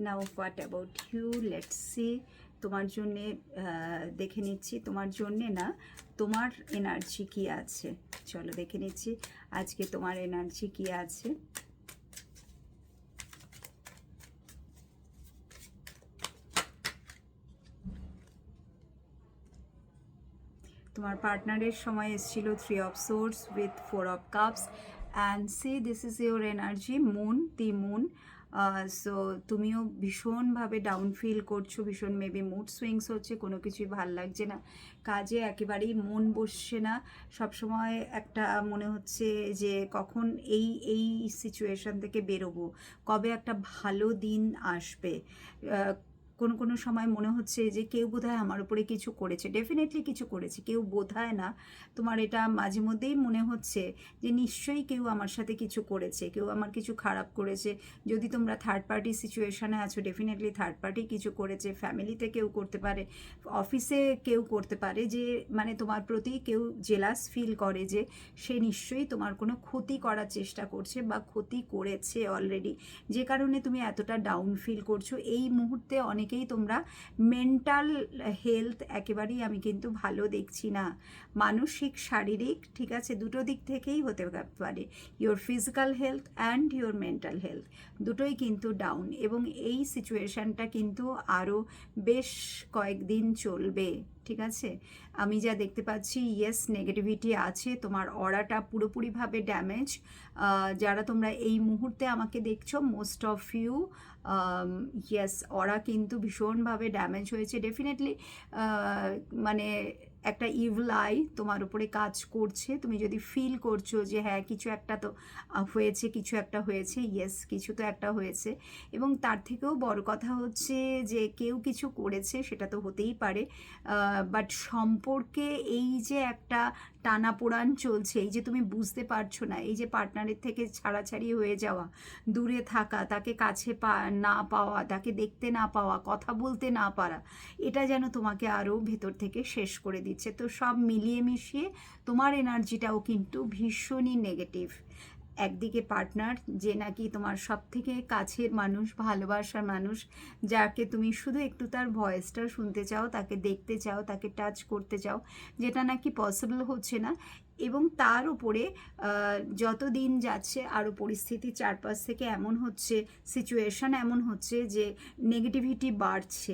Now what about you, let's see. তোমার জন্যে দেখে নিচ্ছি, তোমার জন্যে না, তোমার এনার্জি কী আছে। চলো দেখে নিচ্ছি আজকে তোমার এনার্জি কী আছে। তোমার পার্টনারের সময় এসেছিল 3 of swords with 4 of cups and C this is your energy, moon, the moon. So তুমিও ভীষণভাবে ডাউন ফিল করছো, ভীষণ মেবি মুড সুইংস হচ্ছে, কোনো কিছুই ভাল লাগছে না, কাজে একেবারেই মন বসছে না, সবসময় একটা মনে হচ্ছে যে কখন এই সিচুয়েশান থেকে বেরোবো, কবে একটা ভালো দিন আসবে। কোনো সময় মনে হচ্ছে যে কেউ বোধহয় আমার উপরে কিছু করেছে, ডেফিনেটলি কিছু করেছে, কেউ বোধহয় না, তোমার এটা মাঝে মধ্যেই মনে হচ্ছে যে নিশ্চয়ই কেউ আমার সাথে কিছু করেছে, কেউ আমার কিছু খারাপ করেছে। যদি তোমরা থার্ড পার্টি সিচুয়েশানে আছো, ডেফিনেটলি থার্ড পার্টি কিছু করেছে, ফ্যামিলিতে কেউ করতে পারে, অফিসে কেউ করতে পারে, যে মানে তোমার প্রতি কেউ জেলাস ফিল করে যে সে নিশ্চয়ই তোমার কোনো ক্ষতি করার চেষ্টা করছে বা ক্ষতি করেছে অলরেডি, যে কারণে তুমি এতটা ডাউন ফিল করছো। এই মুহূর্তে অনেকেই তোমরা মেন্টাল হেলথ একেবারেই আমি কিন্তু ভালো দেখছি না, মানসিক শারীরিক, ঠিক আছে, দুটো দিক থেকেই হতে পারে, your physical health and your mental health দুটোই কিন্তু ডাউন, এবং এই সিচুয়েশানটা কিন্তু আরও বেশ কয়েকদিন চলবে, ঠিক আছে। আমি যা দেখতে পাচ্ছি, ইয়েস নেগেটিভিটি আছে, তোমার অরাটা পুরোপুরিভাবে ড্যামেজ। যারা তোমরা এই মুহূর্তে আমাকে দেখছো, মোস্ট অফ ইউ, ইয়েস অরা কিন্তু ভীষণভাবে ড্যামেজ হয়েছে, ডেফিনেটলি মানে একটা ইভিল আই তোমার উপরে কাজ করছে। তুমি যদি ফিল করছো যে হ্যাঁ কিছু একটা তো হয়েছে, কিছু একটা হয়েছে, ইয়েস কিছু তো একটা হয়েছে, এবং তার থেকেও বড় কথা হচ্ছে যে কেউ কিছু করেছে, সেটা তো হতেই পারে, বাট সম্পর্কে এই যে একটা টানাপোড়ান চলছে, এই যে তুমি বুঝতে পারছো না, এই যে পার্টনারের থেকে ছাড়াছাড়ি হয়ে যাওয়া, দূরে থাকা, তাকে কাছে না পাওয়া, তাকে দেখতে না পাওয়া, কথা বলতে না পারা, এটা যেন তোমাকে আরও ভেতর থেকে শেষ করে দিচ্ছে। তো সব মিলিয়ে মিশিয়ে তোমার এনার্জিটাও কিন্তু ভীষণই নেগেটিভ। একদিকে পার্টনার যে নাকি তোমার সব থেকে কাছের মানুষ, ভালোবাসার মানুষ, যাকে তুমি শুধু একটু তার ভয়েসটা শুনতে চাও, তাকে দেখতে চাও, তাকে টাচ করতে চাও, যেটা নাকি পসিবল হচ্ছে না, এবং তার উপরে যত দিন যাচ্ছে আরও পরিস্থিতি চারপাশ থেকে এমন হচ্ছে, সিচুয়েশান এমন হচ্ছে যে নেগেটিভিটি বাড়ছে।